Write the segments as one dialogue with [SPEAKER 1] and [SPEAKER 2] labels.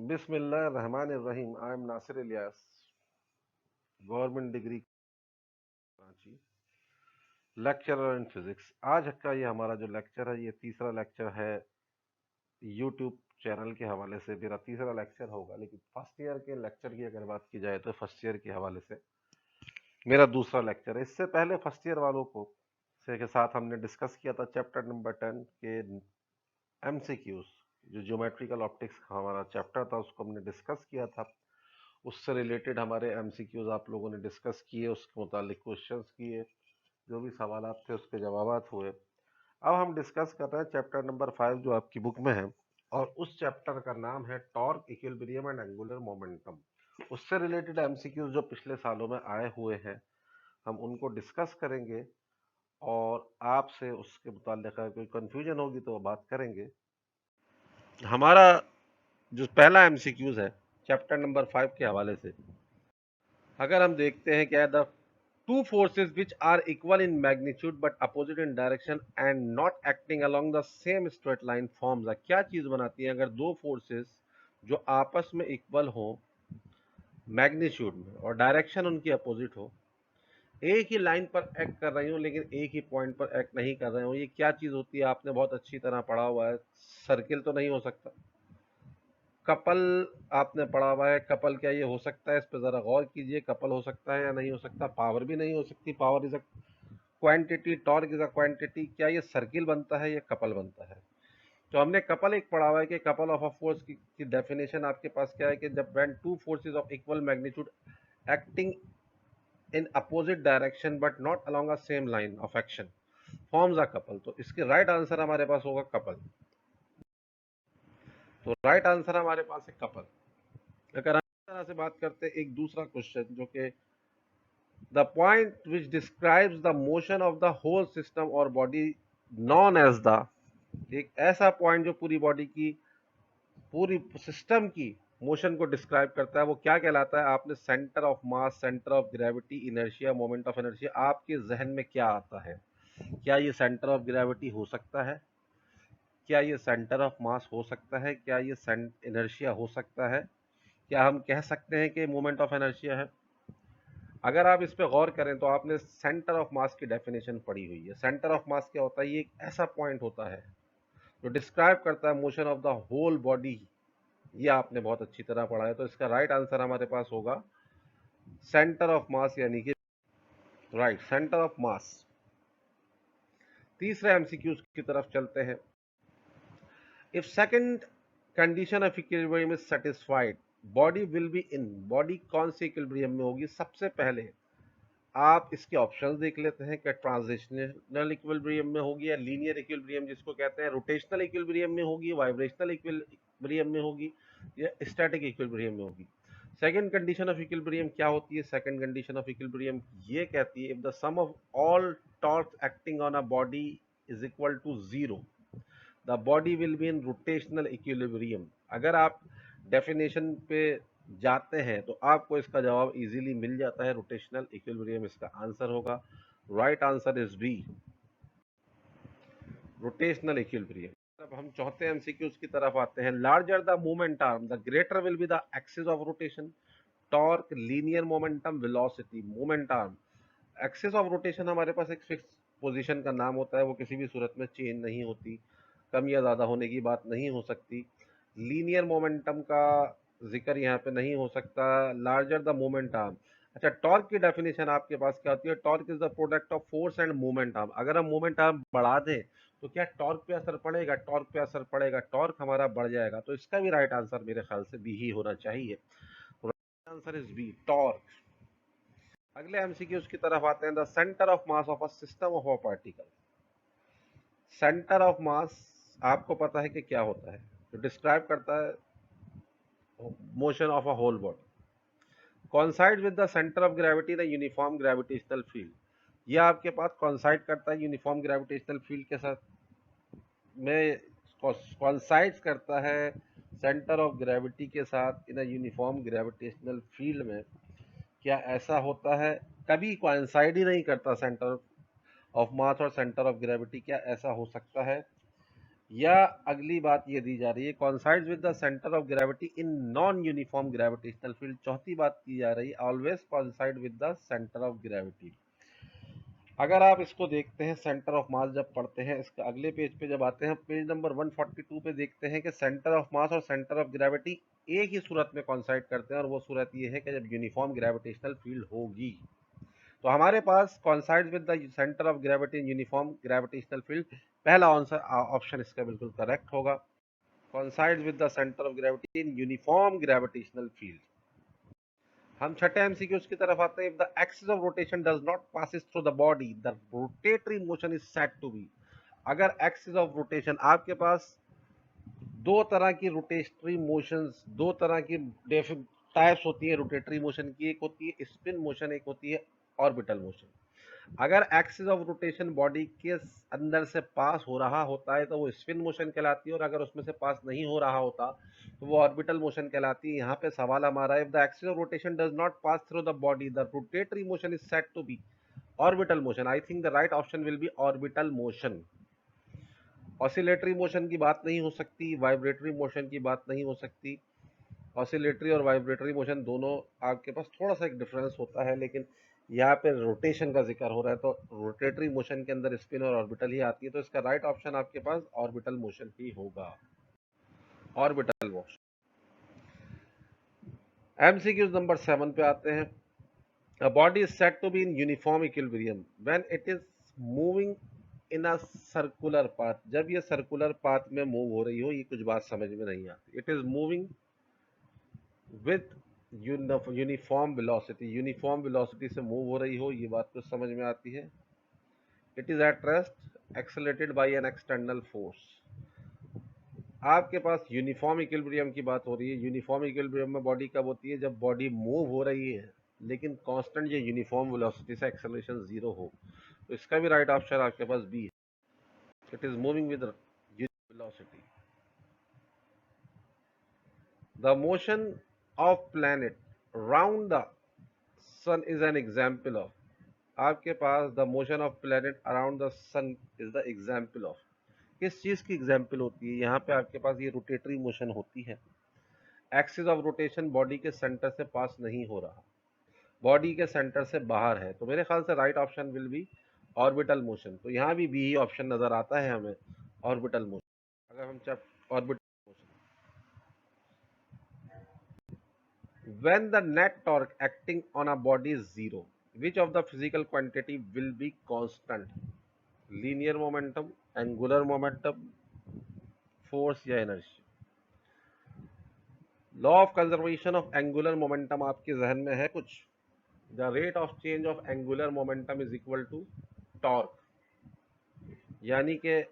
[SPEAKER 1] बिस्मिल्लाहिर्रहमानिर्रहीम। I am Nasir Ilyas, government degree Karachi, lecturer in physics. आज का ये हमारा जो लेक्चर है, ये तीसरा लेक्चर है। यूट्यूब चैनल के हवाले से मेरा तीसरा लेक्चर होगा, लेकिन फर्स्ट ईयर के लेक्चर की अगर बात की जाए तो फर्स्ट ईयर के हवाले से मेरा दूसरा लेक्चर है। इससे पहले फर्स्ट ईयर वालों को से के साथ हमने डिस्कस किया था चैप्टर नंबर 10 के एमसीक्यूज। जो ज्योमेट्रिकल ऑप्टिक्स का हमारा चैप्टर था, उसको हमने डिस्कस किया था। उससे रिलेटेड हमारे एमसीक्यूज आप लोगों ने डिस्कस किए, उसके मुतालिक क्वेश्चंस किए, जो भी सवालात थे उसके जवाबात हुए। अब हम डिस्कस कर रहे हैं चैप्टर नंबर 5 जो आपकी बुक में है, और उस चैप्टर का नाम है torque, equilibrium and angular momentum. उससे रिलेटेड एमसीक्यूज जो पिछले सालों में आए हुए हैं, हम उनको डिस्कस करेंगे, और आपसे उसके मुतालिक अगर कोई कंफ्यूजन होगी तो वो बात करेंगे। हमारा जो पहला एमसीक्यूज है चैप्टर नंबर 5 के हवाले से, अगर हम देखते हैं, क्या है, the two forces which are equal in magnitude but opposite in direction and not acting along the same straight line forms a। क्या चीज बनाती है अगर दो फोर्सेस जो आपस में इक्वल हो मैग्नीट्यूड में और डायरेक्शन उनकी अपोजिट हो, एक ही लाइन पर एक्ट कर रही हो लेकिन एक ही पॉइंट पर एक्ट नहीं कर रहे हो, ये क्या चीज होती है? आपने बहुत अच्छी तरह पढ़ा हुआ है। सर्किल तो नहीं हो सकता। कपल आपने पढ़ा हुआ है। कपल क्या ये हो सकता है? इस पर जरा गौर कीजिए। कपल हो सकता है या नहीं हो सकता? पावर भी नहीं हो सकती। Power is a quantity, torque is a quantity. क्या ये सर्किल बनता है, ये कपल बनता है? तो हमने कपल एक पढ़ा हुआ है कि कपल ऑफ अ फोर्स की डेफिनेशन आपके पास क्या है कि जब when two forces of equal magnitude acting in opposite direction but not along a same line of action forms a couple. तो इसके राइट आंसर हमारे पास होगा कपल। तो राइट आंसर हमारे पास है कपल। अगर हम इस तरह से बात करते हैं, एक दूसरा क्वेश्चन जो कि the point which describes the motion of the whole system और बॉडी नॉन एज द, एक ऐसा पॉइंट जो पूरी बॉडी की, पूरी सिस्टम की मोशन को डिस्क्राइब करता है, वो क्या कहलाता है? आपने centre of mass, centre of gravity, inertia, moment of inertia, आपके जहन में क्या आता है? क्या ये सेंटर ऑफ ग्रेविटी हो सकता है? क्या ये सेंटर ऑफ मास हो सकता है? क्या ये इनर्शिया हो सकता है? क्या हम कह सकते हैं कि मोमेंट ऑफ इनर्शिया है? अगर आप इस पे गौर करें तो आपने सेंटर ऑफ मास की डेफिनेशन पढ़ी हुई है। सेंटर ऑफ मास क्या होता है? ये एक ऐसा पॉइंट होता है जो डिस्क्राइब करता है motion of the whole body. ये आपने बहुत अच्छी तरह पढ़ा है। तो इसका राइट आंसर हमारे पास होगा सेंटर ऑफ मास, यानी कि राइट, सेंटर ऑफ मास। तीसरे एमसीक्यूज की तरफ चलते हैं। If second condition of equilibrium is satisfied, body will be in, body कौन से इक्विलिब्रियम में होगी? सबसे पहले आप इसके ऑप्शंस देख लेते हैं कि ट्रांजिशनल इक्विलिब्रियम में होगी, या लीनियर इक्विलिब्रियम जिसको कहते हैं, रोटेशनल इक्विलिब्रियम में होगी, वाइब्रेशनल इक्विलिब्रियम में होगी, या स्टैटिक इक्विलिब्रियम में होगी। सेकंड कंडीशन ऑफ इक्विलिब्रियम क्या होती है? सेकंड कंडीशन ऑफ इक्विलिब्रियम ये कहती है, if the sum of all torque acting on a body is equal to zero, the body will be in rotational equilibrium. अगर आप डेफिनेशन पे जाते हैं तो आपको इसका जवाब इजीली मिल जाता है, रोटेशनल इक्विलिब्रियम इसका आंसर होगा। Right answer is B, rotational equilibrium. अब हम चौथे एमसीक्यूज की तरफ आते हैं। Larger the moment arm the greater will be the axis of rotation, torque, linear momentum, velocity. Moment arm, axis of rotation हमारे पास एक फिक्स पोजीशन का नाम होता है, वो किसी भी सूरत में चेंज नहीं होती, कम या ज़्यादा होने की बात नहीं हो सकती। लीनियर मोमेंटम का जिक्र यहाँ पे नहीं हो सकता। Larger the moment arm. अच्छा, टॉर्क की डेफिनेशन आपके पास क्या होती है? Torque is the product of force end moment arm. अगर हम मोमेंट आर्म बढ़ा दें तो क्या टॉर्क पे असर पड़ेगा? टॉर्क पे असर पड़ेगा, टॉर्क हमारा बढ़ जाएगा। तो इसका भी राइट आंसर मेरे ख्याल से बी ही होना चाहिए। Right answer is B, torque. अगले एमसीक्यूज की तरफ आते हैं। The centre of mass of a system of a particle. Centre of mass आपको पता है कि क्या होता है? जो डिस्क्राइब करता है motion of a whole body. Coincide with the centre of gravity the uniform gravitational field. ये आपके पास कॉन्साइड करता है यूनिफॉर्म ग्रेविटेशनल फील्ड के साथ में, कॉन्साइड करता है सेंटर ऑफ ग्रेविटी के साथ इन अ यूनिफॉर्म ग्रेविटेशनल फील्ड में। क्या ऐसा होता है? कभी कोइंसाइड ही नहीं करता सेंटर ऑफ मास और सेंटर ऑफ ग्रेविटी। क्या ऐसा हो सकता है? या अगली बात ये दी जा रही है coincides with the centre of gravity in non uniform gravitational field. चौथी बात की जा रही है always coincide with the centre of gravity. अगर आप इसको देखते हैं सेंटर ऑफ मास जब पढ़ते हैं, इसके अगले पेज पे जब आते हैं पेज नंबर 142 पे देखते हैं कि सेंटर ऑफ मास और सेंटर ऑफ ग्रेविटी एक ही सूरत में कॉन्साइड करते हैं, और वो सूरत ये है कि जब यूनिफॉर्म ग्रेविटेशनल फील्ड होगी। तो हमारे पास coincide with the centre of gravity in uniform gravitational field, पहला आंसर ऑप्शन इसका बिल्कुल करेक्ट होगा। Coincide with the centre of gravity in uniform gravitational field. हम छठे एमसीक्यूज की तरफ आते हैं। If the axis of rotation does not passes through the body the rotatory motion is said to be. अगर एक्सिस ऑफ रोटेशन, आपके पास दो तरह की रोटेटरी मोशंस, दो तरह की टाइप्स होती है रोटेटरी मोशन की, एक होती है स्पिन मोशन, एक होती है ऑर्बिटल मोशन। अगर एक्सिस ऑफ रोटेशन बॉडी के अंदर से पास हो रहा होता है तो वो स्पिन मोशन कहलाती है, और अगर उसमें से पास नहीं हो रहा होता तो वो ऑर्बिटल मोशन कहलाती है। यहाँ पे सवाल हमारा है, if the axis of rotation does not pass through the body the rotatory motion is said to be orbital motion. I think the right option will be orbital motion. Oscillatory motion की बात नहीं हो सकती, vibratory motion की बात नहीं हो सकती। ऑसिलेटरी और वाइब्रेटरी मोशन दोनों आपके पास थोड़ा सा एक डिफरेंस होता है, लेकिन यहाँ पे रोटेशन का जिक्र हो रहा है तो रोटेटरी मोशन के अंदर स्पिन और ऑर्बिटल ही आती है, तो इसका राइट ऑप्शन आपके पास ऑर्बिटल मोशन ही होगा। Orbital motion. एमसीक्यूज नंबर 7 पे आते हैं। A body is said to be in uniform equilibrium when it is moving in a circular path। जब ये सर्कुलर पाथ में मूव हो रही हो, ये कुछ बात समझ में नहीं आती। It is moving with uniform velocity, uniform velocity से मूव हो रही हो, ये बात कुछ समझ में आती है। It is at rest accelerated by an external force. आपके पास यूनिफॉर्म इक्विलिब्रियम की बात हो रही है। यूनिफॉर्म इक्विलिब्रियम में बॉडी कब होती है, जब बॉडी मूव हो रही है लेकिन कांस्टेंट ये यूनिफॉर्म वेलोसिटी से एक्सेलरेशन जीरो हो। तो इसका भी राइट ऑप्शन आपके पास बी है। It is moving with velocity. The motion of planet round the sun is an example of. आपके पास the motion of planet around the sun is the example of. किस चीज की एग्जाम्पल होती है, यहाँ पे आपके पास ये रोटेटरी मोशन होती है। एक्सिस ऑफ रोटेशन बॉडी के सेंटर से पास नहीं हो रहा, बॉडी के सेंटर से बाहर है, तो मेरे ख्याल से right option will be orbital motion. तो यहाँ भी बी ही ऑप्शन नजर आता है हमें, ऑर्बिटल मोशन। अगर हम orbital motion, when the net torque acting on a body is zero which of the physical quantity will be constant. Linear momentum, angular momentum, force या energy. Law of conservation of angular momentum आपके जहन में है कुछ? The rate of change of angular momentum is equal to torque. यानी कि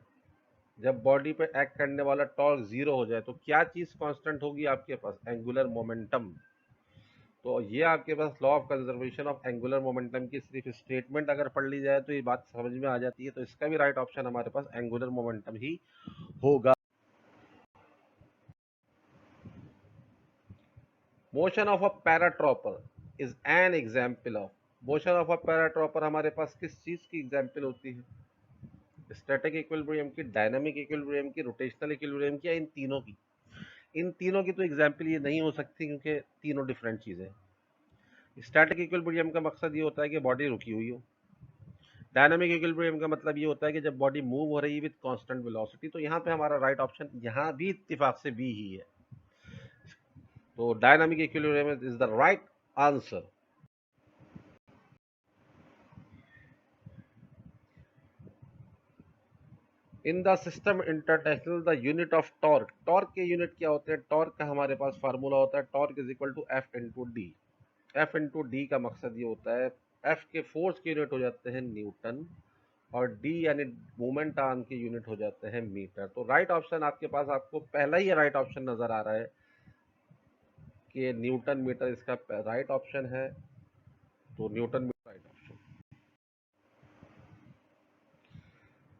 [SPEAKER 1] जब body पे एक्ट करने वाला टॉर्क जीरो हो जाए तो क्या चीज कांस्टेंट होगी आपके पास? Angular momentum. तो ये आपके पास law of conservation of angular momentum की सिर्फ स्टेटमेंट अगर पढ़ ली जाए तो ये बात समझ में आ जाती है। तो इसका भी राइट ऑप्शन हमारे पास एंगुलर मोमेंटम ही होगा। Motion of a paratrooper is an example of. Motion of a paratrooper हमारे पास किस चीज की एग्जाम्पल होती है? स्टैटिक इक्विलिब्रियम की, डायनामिक इक्विलिब्रियम की, रोटेशनल इक्विलिब्रियम की, या इन तीनों की? इन तीनों की तो एग्जाम्पल ये नहीं हो सकती क्योंकि तीनों डिफरेंट चीजें हैं। स्टैटिक इक्विलिब्रियम का मकसद ये होता है कि बॉडी रुकी हुई हो। डायनामिक इक्विलिब्रियम का मतलब ये होता है कि जब बॉडी मूव हो रही है विद कांस्टेंट वेलोसिटी। तो यहाँ पे हमारा राइट ऑप्शन यहाँ भी इत्तेफाक से बी ही है। तो dynamic equilibrium is the right answer. In the system international the unit of torque. Torque के यूनिट क्या होते हैं? टॉर्क का हमारे पास फार्मूला होता है torque is equal to F into D. F into D का मकसद ये होता है, एफ के फोर्स के यूनिट हो जाते हैं न्यूटन, और डी यानी मोमेंट आर्म के यूनिट हो जाते हैं मीटर। तो राइट ऑप्शन आपके पास, आपको पहला ही राइट ऑप्शन नजर आ रहा है कि न्यूटन मीटर इसका राइट ऑप्शन है। तो न्यूटन मीटर राइट ऑप्शन।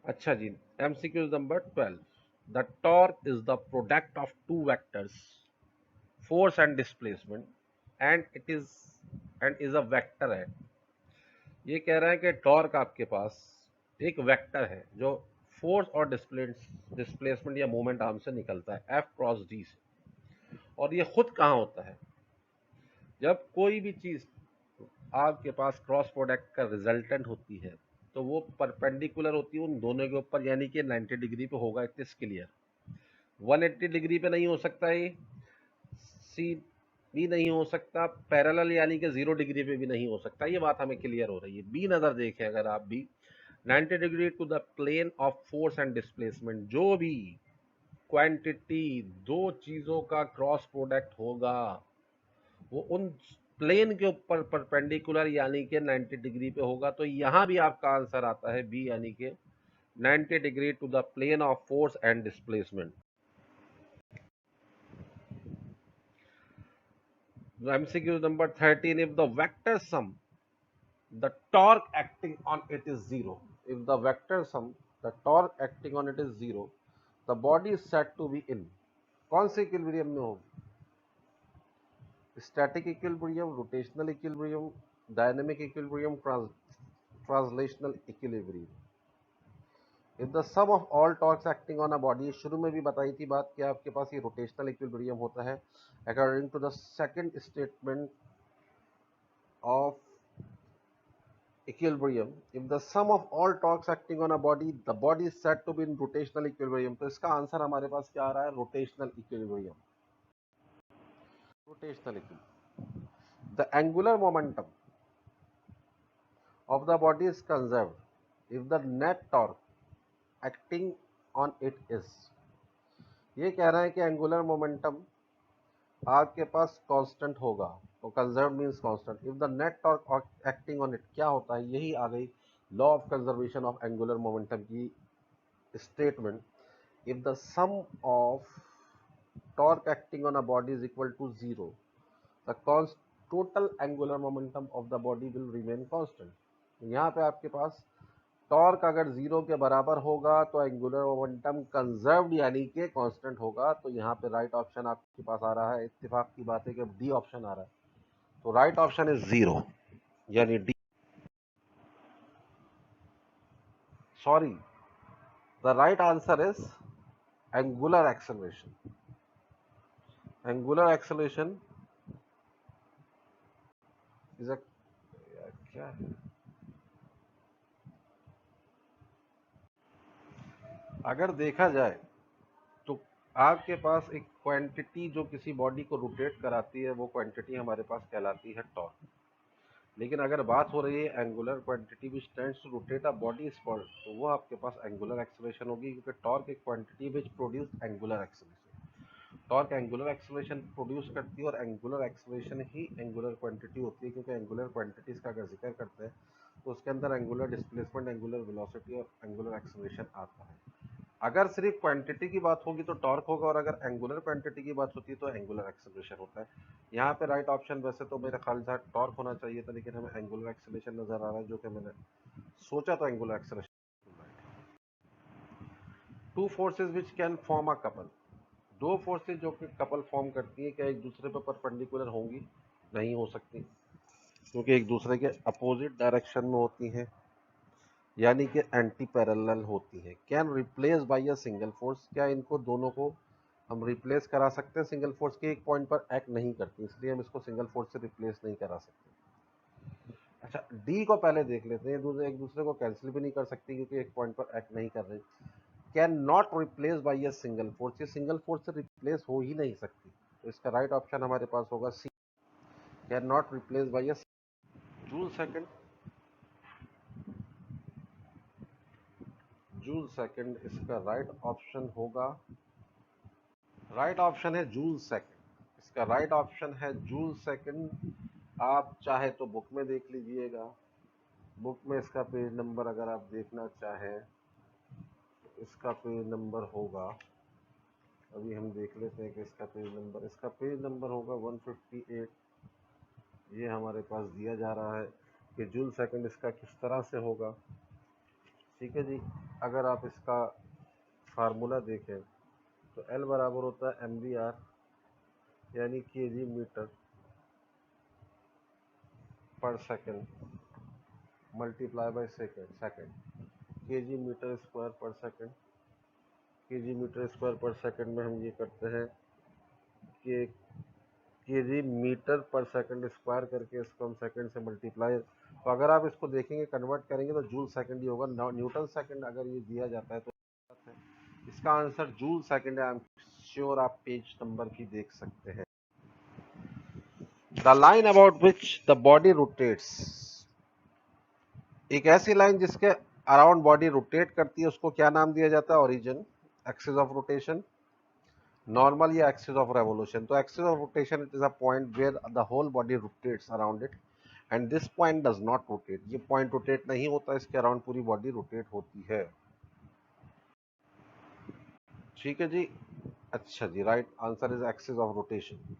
[SPEAKER 1] अच्छा जी, MCQ number 12। The torque is the product of two vectors, force and displacement, and is a vector है। ये कह रहा है कि टॉर्क आपके पास एक वेक्टर है जो फोर्स और डिस्प्लेसमेंट या मोमेंट आर्म से निकलता है एफ क्रॉस डी से। और ये खुद कहाँ होता है? जब कोई भी चीज आपके पास क्रॉस प्रोडक्ट का रिजल्टेंट होती है तो वो परपेंडिकुलर होती है उन दोनों के ऊपर, यानी कि 90 डिग्री पे होगा। It is clear. 180 डिग्री पे नहीं हो सकता, ये सी भी नहीं हो सकता, पैरेलल यानी कि 0 डिग्री पे भी नहीं हो सकता। ये बात हमें क्लियर हो रही है। बी नजर देखें अगर आप भी, 90 degree to the plane of force and displacement, जो भी क्वांटिटी दो चीजों का क्रॉस प्रोडक्ट होगा वो उन प्लेन के ऊपर परपेंडिकुलर यानी कि 90 डिग्री पे होगा। तो यहां भी आपका आंसर आता है बी, यानी कि 90 degree to the plane of force and displacement. MCQ number 13, if the vector sum, the torque acting on it is zero. If the vector sum, the torque acting on it is zero, the body is said to be in कौन से equilibrium में होगी? Static equilibrium, rotational equilibrium, dynamic equilibrium, translational equilibrium. If the sum of all torques acting on a body, शुरू में भी बताई थी बात कि आपके पास ये रोटेशनल इक्विलिब्रियम होता है according to the second statement of equilibrium. If the sum of all torques acting on a body, the body is said to be in rotational equilibrium. तो इसका आंसर हमारे पास क्या आ रहा है? Rotational equilibrium. Rotational equilibrium. The angular momentum of the body is conserved if the net torque acting on it is, ये कह रहा है कि एंगुलर मोमेंटम आपके पास कांस्टेंट होगा। तो conserve means constant. If the net torque acting on it क्या होता है? यही आ गई law of conservation of angular momentum की statement. If the sum of torque acting on a body is equal to zero, the total angular momentum of the body will remain constant. यहाँ पे आपके पास टॉर्क अगर zero के बराबर होगा तो angular momentum conserved यानी कि कांस्टेंट होगा। तो यहाँ पे राइट ऑप्शन आपके पास आ रहा है। इत्तेफाक की बात है कि डी ऑप्शन आ रहा है, तो राइट ऑप्शन इज जीरो, यानी D. Sorry, the right answer is angular acceleration. Angular acceleration is a क्या है? अगर देखा जाए तो आपके पास एक क्वांटिटी जो किसी बॉडी को रोटेट कराती है, वो क्वांटिटी हमारे पास कहलाती है टॉर्क। लेकिन अगर बात हो रही है angular quantity which tends to rotate a body spot, तो वो आपके पास एंगुलर एक्सेलरेशन होगी, क्योंकि टॉर्क एक quantity which produce angular acceleration. Torque angular acceleration produce करती है और एंगुलर एक्सेलरेशन ही एंगुलर क्वांटिटी होती है, क्योंकि एंगुलर क्वांटिटीज का अगर जिक्र करते हैं तो उसके अंदर एंगुलर डिस्प्लेसमेंट, एंगुलर वेलोसिटी और एंगुलर एक्सेलरेशन आता है। अगर सिर्फ क्वांटिटी की बात होगी तो टॉर्क होगा, और अगर एंगुलर क्वांटिटी की बात होती है तो एंगुलर एक्सेलरेशन होता है। यहाँ पे राइट ऑप्शन वैसे तो मेरा ख्याल था टॉर्क होना चाहिए था, लेकिन हमें एंगुलर एक्सेलरेशन नजर आ रहा है, जो कि मैंने सोचा तो angular acceleration. Two forces which can form a couple, दो फोर्सेज जो कि कपल फॉर्म करती है, क्या एक दूसरे पर परपेंडिकुलर होंगी? नहीं हो सकती, क्योंकि एक दूसरे के अपोजिट डायरेक्शन में होती हैं, यानी कि एंटी पैरेलल होती है। Can replace by a single force, क्या इनको दोनों को हम रिप्लेस करा सकते हैं? सिंगल फोर्स के एक पॉइंट पर एक्ट नहीं करती, इसलिए हम इसको सिंगल फोर्स से रिप्लेस नहीं करा सकते। अच्छा, डी को पहले देख लेते हैं। एक दूसरे को कैंसिल भी नहीं कर सकती, क्योंकि एक पॉइंट पर एक्ट नहीं कर रही। Can not replace by a single force, ये सिंगल फोर्स से रिप्लेस हो ही नहीं सकती, तो इसका राइट ऑप्शन हमारे पास होगा C, can not replace by a joule second. Joule second इसका राइट ऑप्शन होगा, राइट ऑप्शन है जूल सेकंड। इसका राइट ऑप्शन है जूल सेकंड। आप चाहे तो बुक में देख लीजिएगा, बुक में इसका पेज नंबर अगर आप देखना चाहें तो इसका पेज नंबर होगा, अभी हम देख लेते हैं कि इसका पेज नंबर होगा 158। ये हमारे पास दिया जा रहा है कि जूल सेकंड इसका किस तरह से होगा। ठीक है जी, अगर आप इसका फार्मूला देखें तो एल बराबर होता है MVR, यानी केजी मीटर पर second multiply by second. kg metre square पर सेकंड, kg मीटर स्क्वायर पर सेकंड में हम ये करते हैं कि kg मीटर पर सेकंड स्क्वायर करके इसको हम सेकंड से मल्टीप्लाई, तो अगर आप इसको देखेंगे कन्वर्ट करेंगे तो जूल सेकंड ही होगा, न्यूटन सेकंड अगर ये दिया जाता है तो इसका आंसर जूल सेकंड है। आई एम श्योर आप पेज नंबर की देख सकते हैं। The line about which the body rotates, एक ऐसी लाइन जिसके अराउंड बॉडी रोटेट करती है उसको क्या नाम दिया जाता है? Origin, axis of rotation, normal या एक्सिस ऑफ रेवोल्यूशन। तो axis of rotation it is a point where the whole body rotates around it and this point does not rotate, ये पॉइंट रोटेट नहीं होता, इसके अराउंड पूरी body rotate होती है। ठीक है जी, अच्छा जी, right answer is axis of rotation.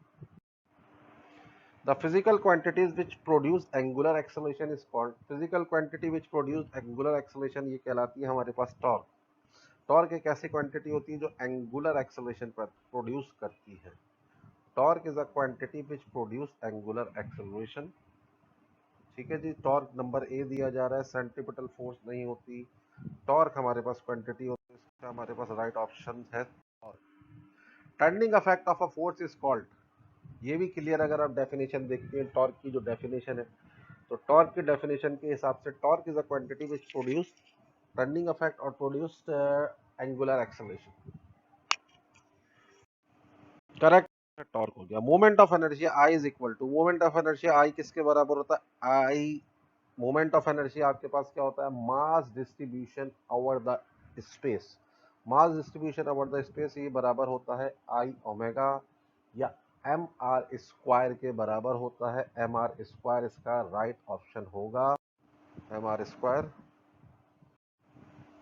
[SPEAKER 1] The physical quantities which produce angular acceleration is called, physical quantity which produce angular acceleration ये कहलाती है हमारे पास टॉर्क। टॉर्क एक ऐसी क्वांटिटी होती है जो एंगुलर एक्सेलरेशन पर प्रोड्यूस करती है। Torque is a quantity which produce angular acceleration. ठीक है जी, टॉर्क नंबर ए दिया जा रहा है, सेंट्रीपिटल फोर्स नहीं होती, टॉर्क हमारे पास क्वांटिटी होती है, इसका हमारे पास राइट ऑप्शन है torque. Turning effect of a force is called, ये भी क्लियर अगर आप डेफिनेशन देखते हैं टॉर्क की जो डेफिनेशन है, तो टॉर्क की डेफिनेशन के हिसाब से torque is a quantity which produce turning effect और produce angular acceleration. Correct, torque हो गया। Moment of inertia I is equal to, moment of inertia I किसके बराबर होता है? आई, मोमेंट ऑफ इनर्शिया आपके पास क्या होता है? Mass distribution over the space, mass distribution over the space, ये बराबर होता है आई ओमेगा या एम आर स्क्वायर के बराबर होता है। एम आर स्क्वायर इसका राइट ऑप्शन होगा, M R square.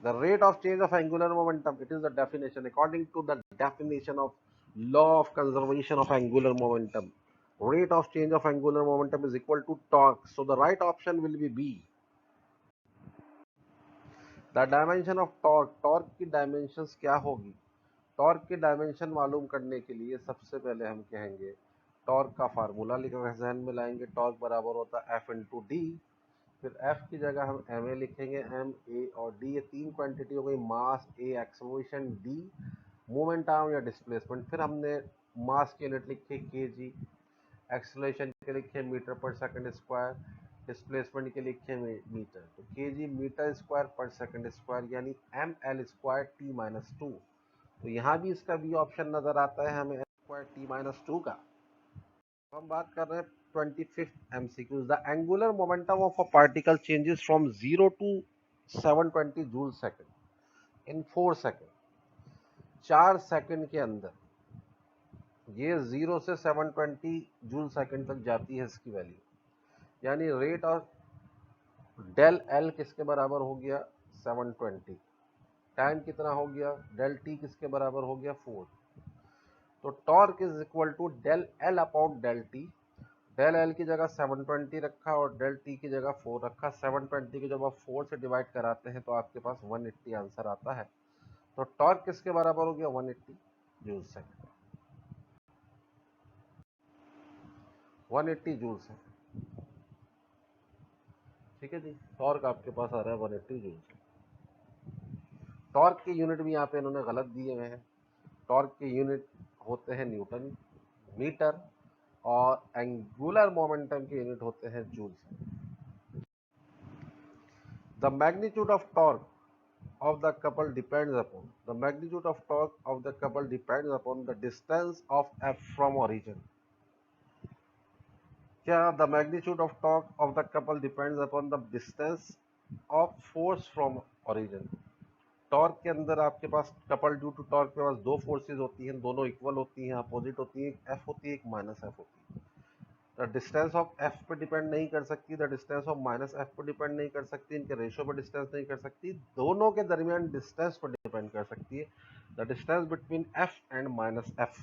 [SPEAKER 1] The rate of change of angular momentum, it is the definition. According to the definition of law of conservation of angular momentum, rate of change of angular momentum is equal to torque. So the right option will be B. The dimension of torque, torque की dimensions क्या होगी? Torque की dimension मालूम करने के लिए सबसे पहले हम कहेंगे टॉर्क का फार्मूला लिखकर जहन में लाएंगे। टॉर्क बराबर होता है एफ इंटू डी, फिर एफ की जगह हम एम ए लिखेंगे, एम ए और डी, ये तीन क्वांटिटी हो गई, मास ए एक्सेलरेशन डी मोमेंटम या डिस्प्लेसमेंट। फिर हमने मास की यूनिट लिखी के जी, एक्सेलरेशन के लिखे मीटर पर सेकंड स्क्वायर, डिस्प्लेसमेंट के लिखे मीटर, तो के जी मीटर स्क्वायर पर सेकंड स्क्वायर यानी M L square T minus two. तो यहाँ भी इसका बी ऑप्शन नजर आता है हमें, स्क्वायर टी माइनस टू का। हम बात कर रहे हैं 25th MCQ, the angular momentum of a particle changes from 0 to 720 joule second in 4 second. 4 second के अंदर ये 0 से 720 जूल सेकंड तक जाती है इसकी वैल्यू, यानी रेट ऑफ डेल एल किसके बराबर हो गया? 720। टाइम कितना हो गया? डेल टी किसके बराबर हो गया? 4। तो torque is equal to del L upon del T. Del L की जगह 720 रखा और डेल टी की जगह 4 रखा। 720 को जब आप 4 से डिवाइड कराते हैं तो आपके पास 180 आंसर आता है। तो टॉर्क किसके बराबर हो गया? 180 जूल सेकंड, 180 जूल सेकंड। ठीक है जी, टॉर्क आपके पास आ रहा है 180 जूल सेकंड। टॉर्क की यूनिट भी यहाँ पे इन्होंने गलत दिए हुए हैं। टॉर्क की यूनिट होते हैं न्यूटन मीटर और एंगुलर मोमेंटम के यूनिट होते हैं joule. The magnitude of torque of the couple depends upon, the magnitude of torque of the couple depends upon the distance of F from origin. क्या the magnitude of torque of the couple depends upon the distance of force from origin? Torque के अंदर आपके पास couple due to torque के पास दो forces होती हैं, दोनों इक्वल होती हैं, अपोजिट होती है, एक एफ होती है, एक माइनस एफ होती है। द डिस्टेंस ऑफ एफ पे डिपेंड नहीं कर सकती, the distance of minus F पे डिपेंड नहीं कर सकती, इनके रेशियो पे डिस्टेंस नहीं कर सकती, दोनों के दरमियान डिस्टेंस पर डिपेंड कर सकती है, the distance between F and minus F.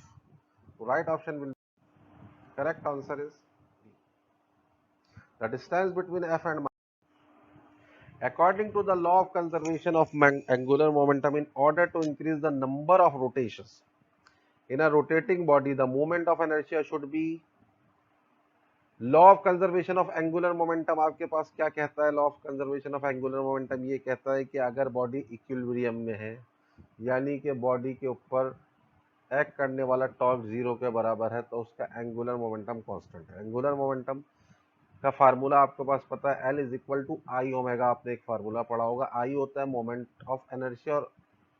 [SPEAKER 1] Right option will, correct answer is the distance between F and according to the law of conservation of angular momentum, in order to increase the number of rotations in a rotating body, the moment of inertia should be law of conservation of angular momentum आपके पास क्या कहता है? Law of conservation of angular momentum ये कहता है कि अगर body equilibrium में है, यानी कि बॉडी के ऊपर एक्ट करने वाला टॉर्क जीरो के बराबर है, तो उसका एंगुलर मोमेंटम कांस्टेंट है। एंगुलर मोमेंटम का फार्मूला आपको पास पता है, L is equal to I omega. आपने एक फार्मूला पढ़ा होगा। आई होता है मोमेंट ऑफ इनर्शिया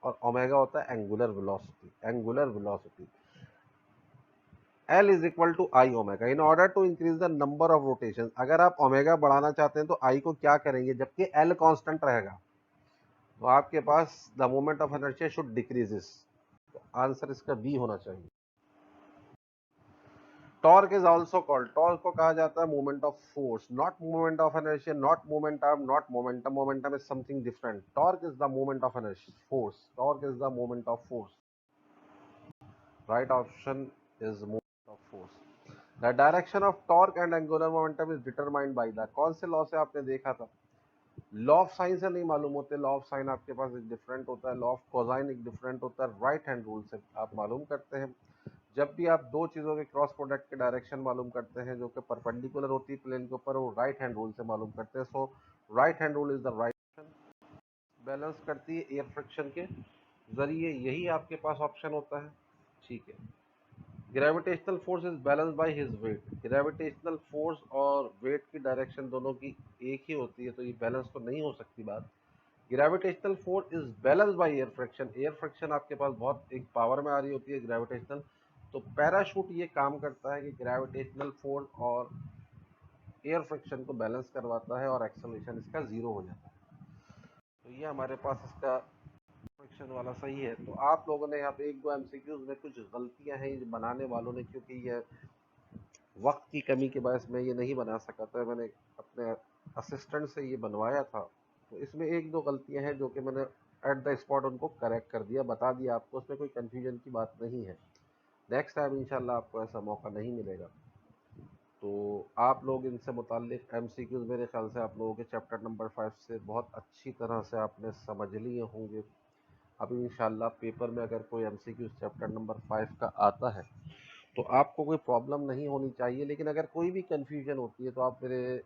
[SPEAKER 1] और ओमेगा होता है angular velocity. Angular velocity L is equal to I omega. In order to increase the number of rotation, अगर आप ओमेगा बढ़ाना चाहते हैं तो आई को क्या करेंगे, जबकि L कांस्टेंट रहेगा, तो आपके पास the moment of inertia should decreases. तो आंसर इसका बी होना चाहिए। Torque is also called, torque को कहा जाता है movement of force, not movement of inertia, not movement arm, not momentum. Momentum is something different. Torque is the movement of inertia, force. Torque is the movement of force. Right option is movement of force. The direction of torque and angular momentum is determined by the, कौन से law से आपने देखा था? Law of sine से नहीं मालूम होते। लॉ ऑफ साइन आपके पास एक डिफरेंट होता है, लॉ ऑफ कोसाइन एक डिफरेंट होता है, राइट हैंड रूल से आप मालूम करते हैं। जब भी आप दो चीजों के क्रॉस प्रोडक्ट के डायरेक्शन मालूम करते हैं जो कि परपेंडिकुलर होती है प्लेन के ऊपर, वो राइट हैंड रूल से मालूम करते हैं। So right hand rule is the right, balance करती है एयर फ्रिक्शन के जरिए, यही आपके पास ऑप्शन होता है। ठीक है। Gravitational force is balance by his weight. Gravitational force और वेट की डायरेक्शन दोनों की एक ही होती है, तो ये बैलेंस तो नहीं हो सकती बात। Gravitational force is balance by air friction. Air friction आपके पास बहुत एक पावर में आ रही होती है ग्रेविटेशनल, तो पैराशूट ये काम करता है कि ग्रेविटेशनल फोर्स और एयर फ्रिक्शन को बैलेंस करवाता है और एक्सेलरेशन इसका जीरो हो जाता है। तो ये हमारे पास इसका फ्रिक्शन वाला सही है। तो आप लोगों ने यहाँ पे एक दो एमसीक्यूज में कुछ गलतियां हैं बनाने वालों ने, क्योंकि ये वक्त की कमी के बायस मैं ये नहीं बना सका था, मैंने अपने असिस्टेंट से ये बनवाया था। तो इसमें एक दो गलतियां हैं जो कि मैंने एट द स्पॉट उनको करेक्ट कर दिया, बता दिया आपको, उसमें कोई कन्फ्यूजन की बात नहीं है। नेक्स्ट टाइम इंशाल्लाह आपको ऐसा मौका नहीं मिलेगा। तो आप लोग इनसे मुताल्लिक एमसीक्यूज मेरे ख्याल से आप लोगों के चैप्टर नंबर 5 से बहुत अच्छी तरह से आपने समझ लिए होंगे। अभी इंशाल्लाह पेपर में अगर कोई एमसीक्यूज चैप्टर नंबर 5 का आता है तो आपको कोई प्रॉब्लम नहीं होनी चाहिए। लेकिन अगर कोई भी कन्फ्यूजन होती है तो आप मेरे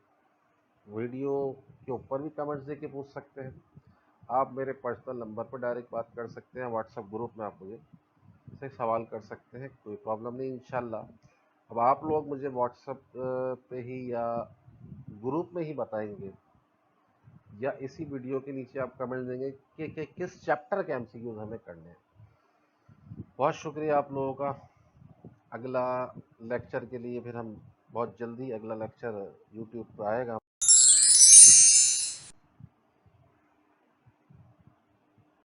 [SPEAKER 1] वीडियो के ऊपर भी कमेंट्स देके पूछ सकते हैं। आप मेरे पर्सनल नंबर पर डायरेक्ट बात कर सकते हैं, व्हाट्सएप ग्रुप में आप मुझे से सवाल कर सकते हैं, कोई प्रॉब्लम नहीं इंशाल्लाह। अब आप लोग मुझे व्हाट्सएप पे ही या ग्रुप में ही बताएंगे या इसी वीडियो के नीचे आप कमेंट देंगे कि किस चैप्टर के एमसीक्यूज हमें करने हैं। बहुत शुक्रिया आप लोगों का। अगला लेक्चर के लिए फिर हम बहुत जल्दी, अगला लेक्चर यूट्यूब पर आएगा।